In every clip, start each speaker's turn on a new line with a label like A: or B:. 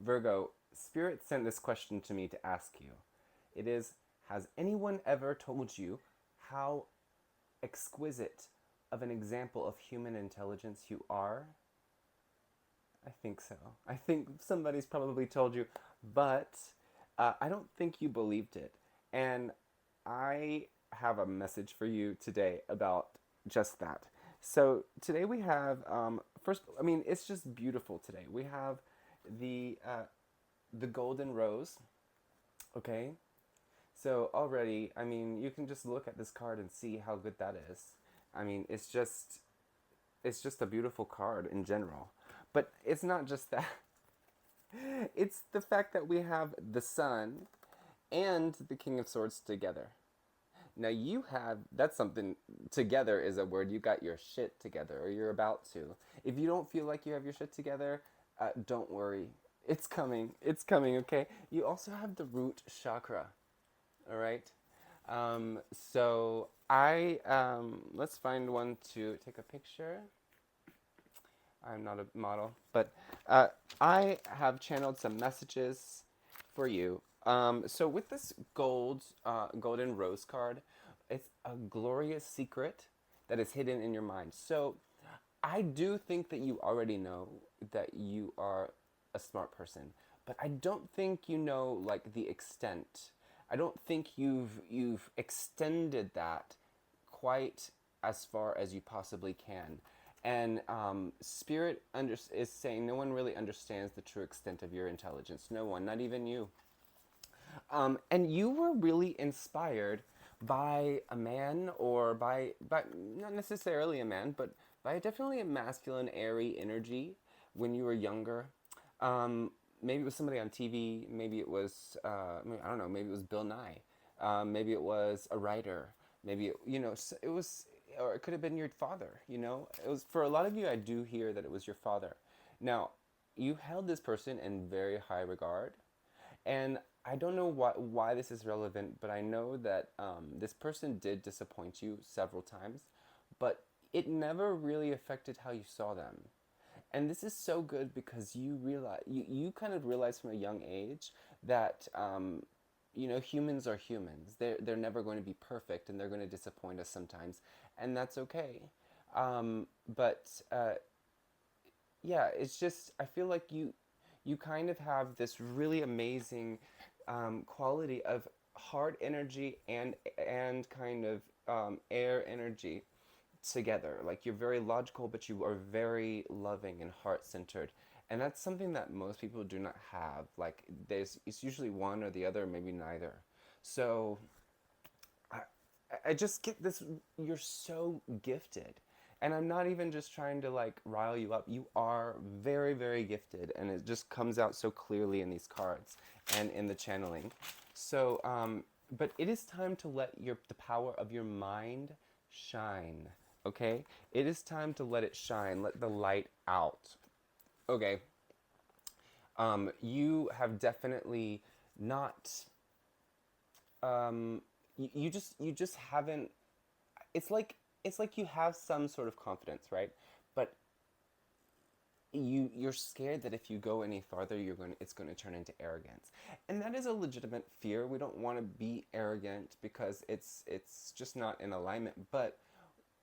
A: Virgo, Spirit sent this question to me to ask you. It is, has anyone ever told you how exquisite of an example of human intelligence you are? I think so. I think somebody's probably told you, but I don't think you believed it. And I have a message for you today about just that. So today we have first. I mean, it's just beautiful today. We have the uh, the golden rose. Okay, so already, I mean, you can just look at this card and see how good that is. I mean, it's just a beautiful card in general. But it's not just that. It's the fact that we have the sun and the King of Swords together. Now you have, that's something, together is a word, you got your shit together, or you're about to. If you don't feel like you have your shit together, don't worry. It's coming, okay? You also have the root chakra, all right? So let's find one to take a picture. I'm not a model, but uh, I have channeled some messages for you. So with this golden rose card, it's a glorious secret that is hidden in your mind. So I do think that you already know that you are a smart person, but I don't think you know like the extent. I don't think you've extended that quite as far as you possibly can. And Spirit is saying no one really understands the true extent of your intelligence. No one, not even you. And you were really inspired by a man, or by not necessarily a man, but by definitely a masculine, airy energy when you were younger. Maybe it was somebody on TV. Maybe it was I don't know. Maybe it was Bill Nye. Maybe it was a writer. Maybe it was, or it could have been your father. It was, for a lot of you. I do hear that it was your father. Now, you held this person in very high regard, and I don't know why this is relevant, but I know that this person did disappoint you several times, but it never really affected how you saw them. And this is so good because you kind of realize from a young age that humans are humans. They're never going to be perfect, and they're going to disappoint us sometimes, and that's okay. But yeah, it's just, I feel like you kind of have this really amazing quality of heart energy and kind of air energy together. Like, you're very logical, but you are very loving and heart centered. And that's something that most people do not have. Like, it's usually one or the other, maybe neither. So I, I just get this. You're so gifted. And I'm not even just trying to like rile you up. You are very, very gifted, and it just comes out so clearly in these cards and in the channeling. So, but it is time to let the power of your mind shine. Okay, it is time to let it shine. Let the light out. Okay, you have definitely not. You just haven't. It's like you have some sort of confidence, right? But you're scared that if you go any farther, it's going to turn into arrogance, and that is a legitimate fear. We don't want to be arrogant because it's just not in alignment. But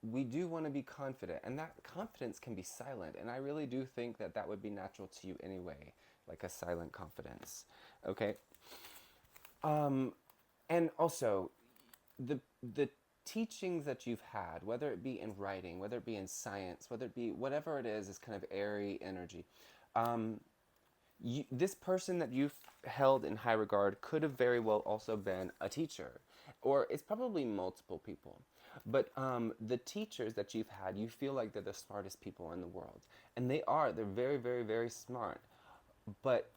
A: we do want to be confident, and that confidence can be silent. And I really do think that that would be natural to you anyway, like a silent confidence. Okay. And also, the teachings that you've had, whether it be in writing, whether it be in science, whether it be whatever it is kind of airy energy. Um, this person that you've held in high regard could have very well also been a teacher, or it's probably multiple people. But the teachers that you've had, you feel like they're the smartest people in the world, and they are. They're very, very, very smart. But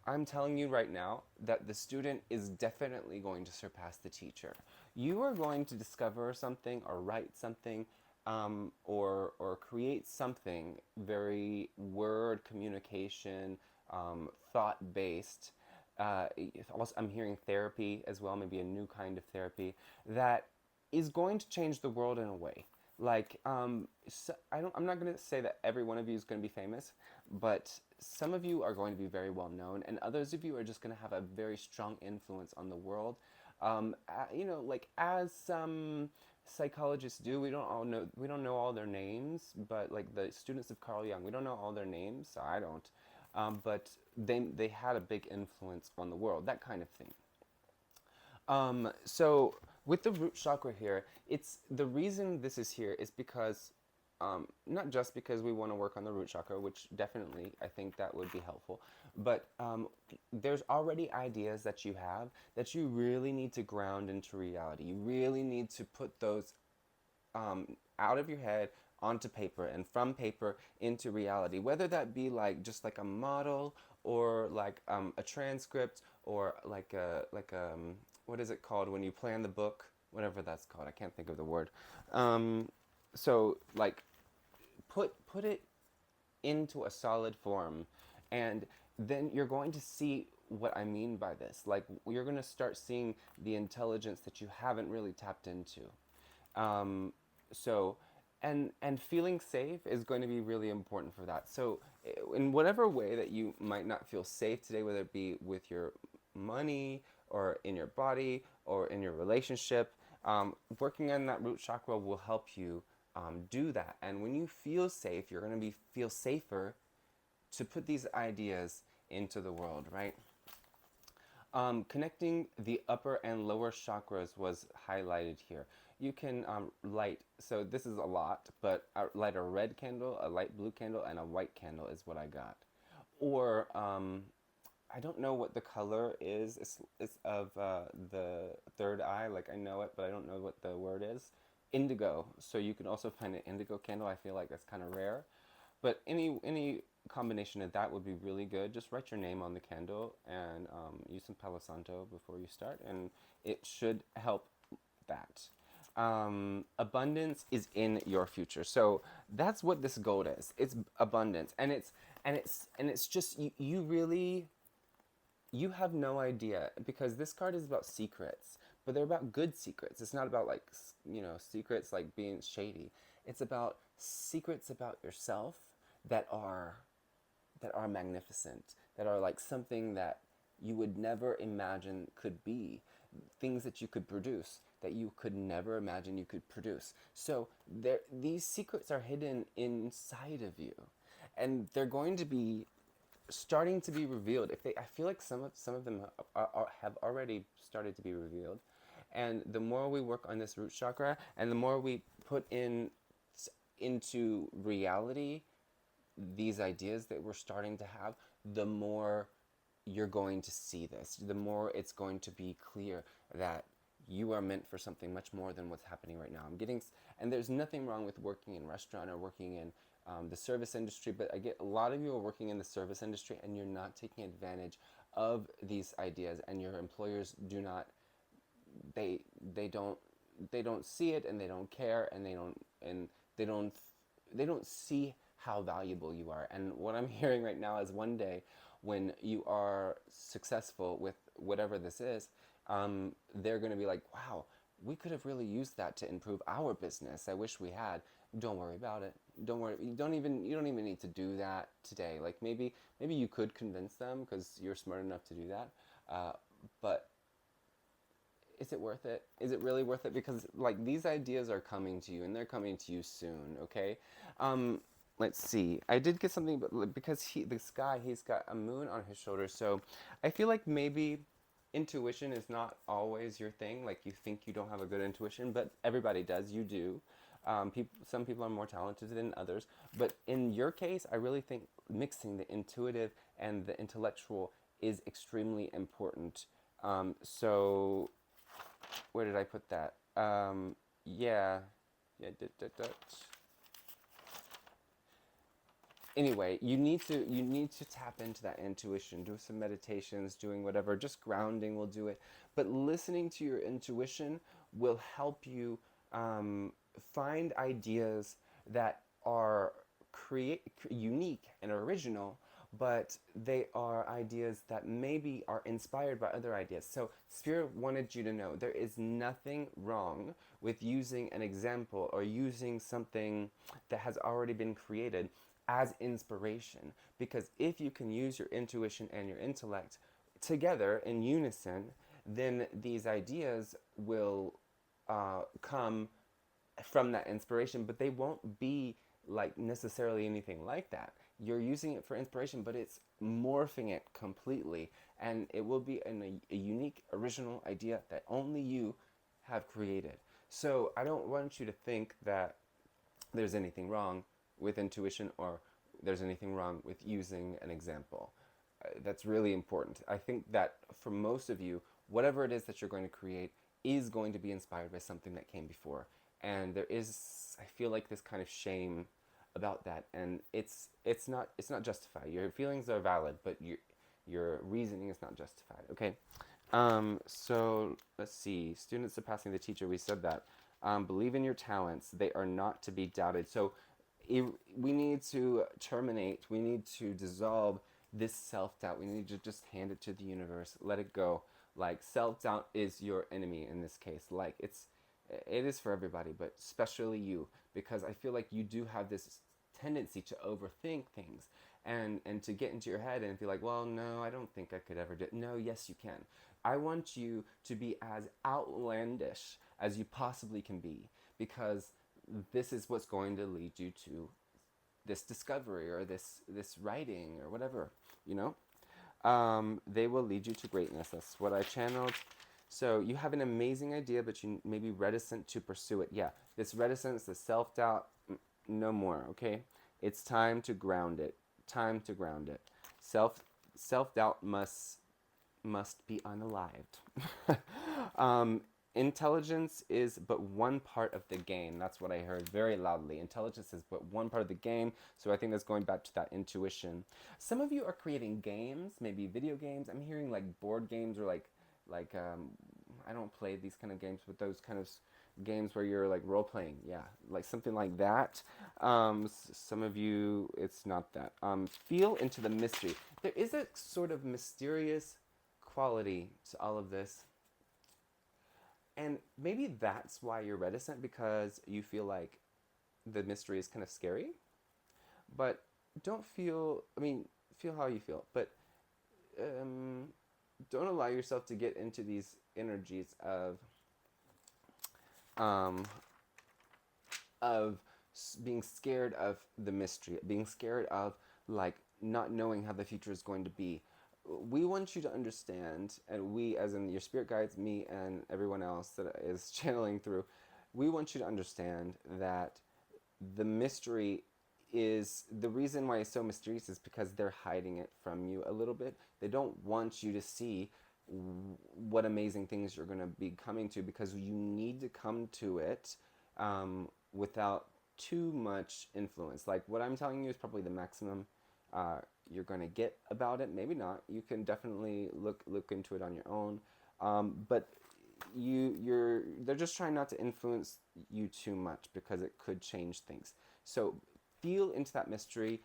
A: I'm telling you right now that the student is definitely going to surpass the teacher. You are going to discover something, or write something, or create something very word communication, thought based. Also, I'm hearing therapy as well, maybe a new kind of therapy that is going to change the world in a way. Like, so I'm not going to say that every one of you is going to be famous, but some of you are going to be very well known, and others of you are just going to have a very strong influence on the world. Like as some psychologists do, we don't know all their names, but like the students of Carl Jung, we don't know all their names. So I don't, but they had a big influence on the world, that kind of thing. So with the root chakra here, it's the reason this is here is because not just because we want to work on the root chakra, which definitely I think that would be helpful, but there's already ideas that you have that you really need to ground into reality. You really need to put those out of your head onto paper, and from paper into reality, whether that be like just like a model, or like a transcript, or what is it called when you plan the book, whatever that's called, I can't think of the word. So like put it into a solid form, and then you're going to see what I mean by this. Like, you're going to start seeing the intelligence that you haven't really tapped into. um, so and feeling safe is going to be really important for that. So in whatever way that you might not feel safe today, whether it be with your money, or in your body, or in your relationship, working on that root chakra will help you do that. And when you feel safe, you're going to be feel safer to put these ideas into the world, right? Connecting the upper and lower chakras was highlighted here. You can light, so this is a lot, but light a red candle, a light blue candle, and a white candle is what I got. Or I don't know what the color is. It's of the third eye, like I know it, but I don't know what the word is. Indigo. So you can also find an indigo candle. I feel like that's kind of rare. But any combination of that would be really good. Just write your name on the candle, and use some Palo Santo before you start, and it should help that. Abundance is in your future. So that's what this gold is. It's abundance, and it's just you really, you have no idea, because this card is about secrets, but they're about good secrets. It's not about like, secrets like being shady. It's about secrets about yourself that are magnificent, that are like something that you would never imagine could be, things that you could produce that you could never imagine you could produce. So these secrets are hidden inside of you, and they're going to be starting to be revealed. I feel like some of them have already started to be revealed, and the more we work on this root chakra, and the more we put into reality these ideas that we're starting to have, the more you're going to see this, the more it's going to be clear that you are meant for something much more than what's happening right now. And there's nothing wrong with working in restaurant or working in the service industry, but I get a lot of you are working in the service industry and you're not taking advantage of these ideas, and your employers do not, they don't see it, and they don't care, and they don't see how valuable you are. And what I'm hearing right now is one day when you are successful with whatever this is, they're going to be like, wow, we could have really used that to improve our business. I wish we had. Don't worry about it. Don't worry. You don't even need to do that today. Like maybe you could convince them because you're smart enough to do that. But is it worth it? Is it really worth it? Because like these ideas are coming to you, and they're coming to you soon. Okay. Let's see. I did get something, but because this guy, he's got a moon on his shoulder, so I feel like maybe intuition is not always your thing. Like you think you don't have a good intuition, but everybody does. You do. Some people are more talented than others, but in your case, I really think mixing the intuitive and the intellectual is extremely important. So where did I put that? Yeah, yeah. Anyway, you need to tap into that intuition. Do some meditations, doing whatever, just grounding will do it. But listening to your intuition will help you find ideas that are unique and original, but they are ideas that maybe are inspired by other ideas. So Spirit wanted you to know there is nothing wrong with using an example or using something that has already been created as inspiration. Because if you can use your intuition and your intellect together in unison, then these ideas will come from that inspiration, but they won't be like necessarily anything like that. You're using it for inspiration, but it's morphing it completely, and it will be a unique, original idea that only you have created. So I don't want you to think that there's anything wrong with intuition or there's anything wrong with using an example. That's really important. I think that for most of you, whatever it is that you're going to create is going to be inspired by something that came before. And there is, I feel like, this kind of shame about that, and it's not justified. Your feelings are valid, but your reasoning is not justified. Okay. So let's see. Students surpassing the teacher. We said that. Believe in your talents. They are not to be doubted. So we need to terminate. We need to dissolve this self-doubt. We need to just hand it to the universe. Let it go. Like, self-doubt is your enemy in this case. Like, it is for everybody, but especially you, because I feel like you do have this tendency to overthink things and to get into your head and be like, well, no, I don't think I could ever do it. No, yes, you can. I want you to be as outlandish as you possibly can be, because this is what's going to lead you to this discovery or this writing or whatever, you know? They will lead you to greatness. That's what I channeled. So you have an amazing idea, but you may be reticent to pursue it. Yeah, this reticence, the self-doubt, no more, okay? It's time to ground it. Time to ground it. Self-doubt must be unalived. Intelligence is but one part of the game. That's what I heard very loudly. Intelligence is but one part of the game. So I think that's going back to that intuition. Some of you are creating games, maybe video games. I'm hearing like board games or like I don't play these kind of games, but those kind of games where you're like role playing. Yeah, like something like that. Some of you, it's not that. Feel into the mystery. There is a sort of mysterious quality to all of this. And maybe that's why you're reticent, because you feel like the mystery is kind of scary. But don't feel, I mean, feel how you feel. But don't allow yourself to get into these energies of being scared of the mystery, being scared of like not knowing how the future is going to be. We want you to understand, and we, as in your spirit guides, me and everyone else that is channeling through, we want you to understand that the mystery is, the reason why it's so mysterious is because they're hiding it from you a little bit. They don't want you to see what amazing things you're going to be coming to, because you need to come to it without too much influence. Like what I'm telling you is probably the maximum you're going to get about it. Maybe not. You can definitely look into it on your own. But they're just trying not to influence you too much, because it could change things. So feel into that mystery.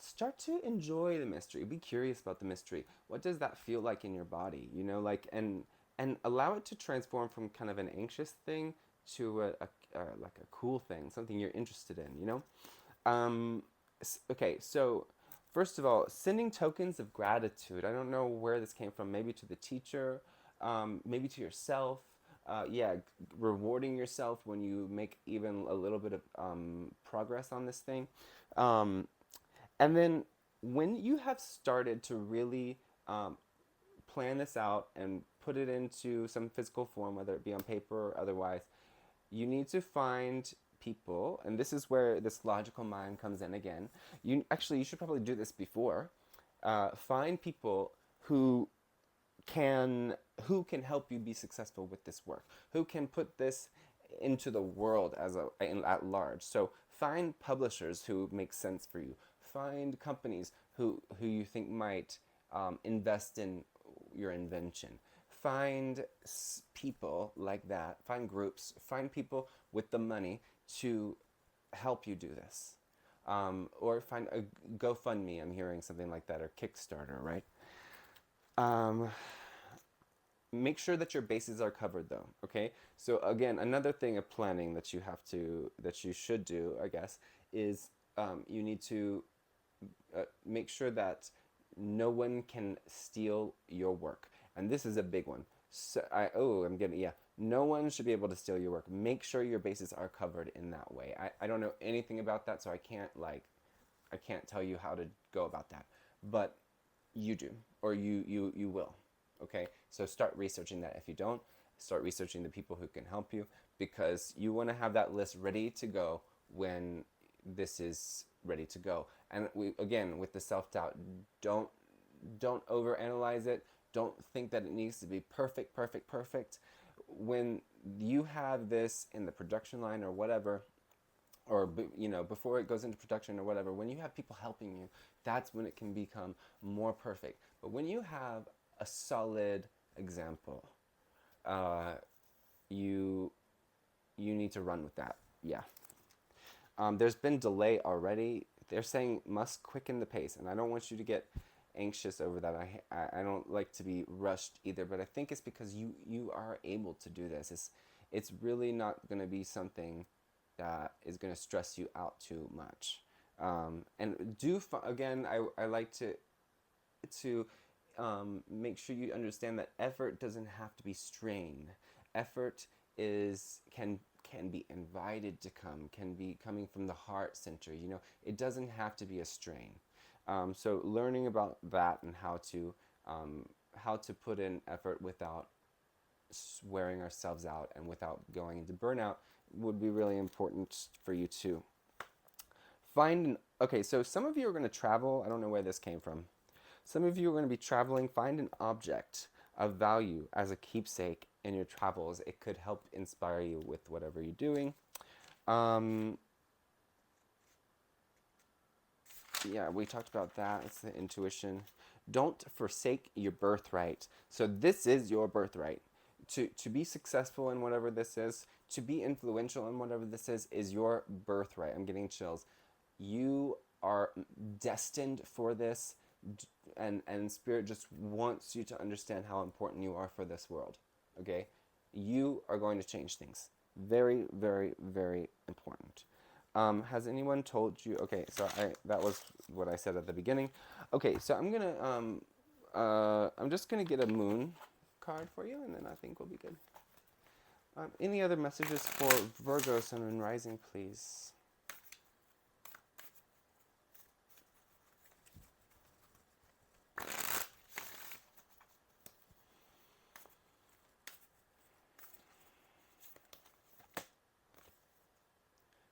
A: Start to enjoy the mystery. Be curious about the mystery. What does that feel like in your body? You know, like, and allow it to transform from kind of an anxious thing to like a cool thing, something you're interested in. You know. Okay, so first of all, sending tokens of gratitude. I don't know where this came from. Maybe to the teacher, maybe to yourself. Yeah, rewarding yourself when you make even a little bit of progress on this thing. And then when you have started to really plan this out and put it into some physical form, whether it be on paper or otherwise, you need to find people, and this is where this logical mind comes in again. You should probably do this before. Find people who can help you be successful with this work, who can put this into the world at large. So find publishers who make sense for you. Find companies who you think might invest in your invention. Find people like that. Find groups. Find people with the money to help you do this. Or find a GoFundMe. I'm hearing something like that, or Kickstarter, right? Make sure that your bases are covered, though. Okay. So again, another thing of planning that you should do, I guess, is you need to make sure that no one can steal your work. And this is a big one. So I'm getting, yeah. No one should be able to steal your work. Make sure your bases are covered in that way. I don't know anything about that, so I can't tell you how to go about that. But you do, or you will. Okay? So start researching that. If you don't, start researching the people who can help you, because you want to have that list ready to go when this is ready to go. And again, with the self-doubt, don't overanalyze it. Don't think that it needs to be perfect, perfect, perfect. When you have this in the production line or whatever, or before it goes into production or whatever, when you have people helping you, that's when it can become more perfect. But when you have a solid example, you need to run with that. Yeah. There's been delay already. They're saying must quicken the pace, and I don't want you to get anxious over that. I don't like to be rushed either, but I think it's because you are able to do this. It's really not going to be something that is going to stress you out too much. And again, I like to make sure you understand that effort doesn't have to be strain. Effort can be invited to come, can be coming from the heart center. It doesn't have to be a strain. So learning about that and how to put in effort without wearing ourselves out and without going into burnout would be really important for you too. Okay, so some of you are going to travel. I don't know where this came from. Some of you are going to be traveling. Find an object of value as a keepsake in your travels. It could help inspire you with whatever you're doing. Yeah, we talked about that. It's the intuition. Don't forsake your birthright. So this is your birthright. To be successful in whatever this is, to be influential in whatever this is your birthright. I'm getting chills. You are destined for this, and Spirit just wants you to understand how important you are for this world. Okay? You are going to change things. Very, very, very important. Has anyone told you? Okay, so that was what I said at the beginning. Okay, so I'm just gonna get a moon card for you, and then I think we'll be good. Any other messages for Virgo, Sun, and Rising, please?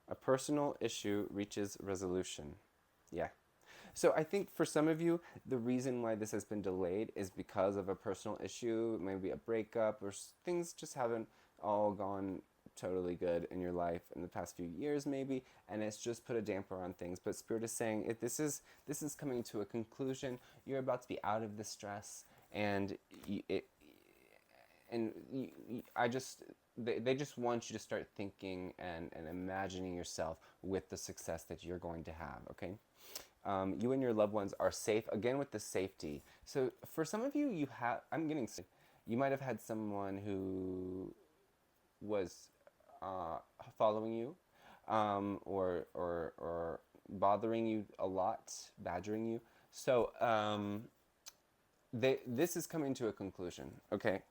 A: A personal issue reaches resolution. Yeah. So I think for some of you, the reason why this has been delayed is because of a personal issue, maybe a breakup, or things just haven't all gone totally good in your life in the past few years maybe, and it's just put a damper on things. But Spirit is saying this is coming to a conclusion. You're about to be out of the stress, and they just want you to start thinking and imagining yourself with the success that you're going to have. Okay. You and your loved ones are safe, again with the safety. So for some of you, you might have had someone who was following you, or bothering you a lot, badgering you. So this is coming to a conclusion. Okay,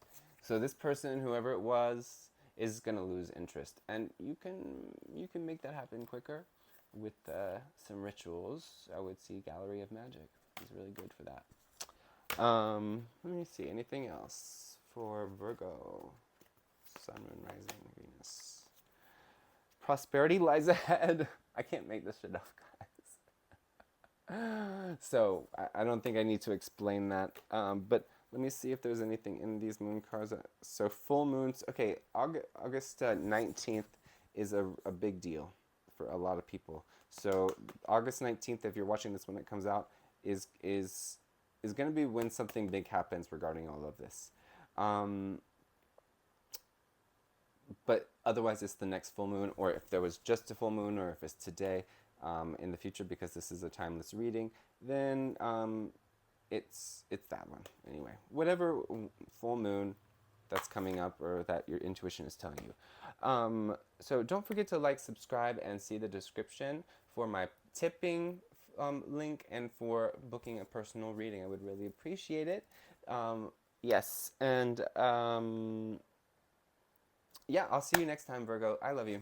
A: so this person, whoever it was, is gonna lose interest, and you can make that happen quicker with some rituals. I would see Gallery of Magic is really good for that. Let me see, anything else for Virgo, Sun, Moon, Rising, Venus. Prosperity lies ahead. I can't make this shit up, guys. So I don't think I need to explain that. But let me see if there's anything in these moon cards. So full moons. Okay, August 19th is a big deal for a lot of people. So August 19th, if you're watching this when it comes out, is going to be when something big happens regarding all of this. But otherwise, it's the next full moon, or if there was just a full moon, or if it's today in the future, because this is a timeless reading, then it's that one. Anyway, whatever full moon that's coming up or that your intuition is telling you. So don't forget to like, subscribe, and see the description for my tipping link and for booking a personal reading. I would really appreciate it. Yes, and yeah, I'll see you next time, Virgo. I love you.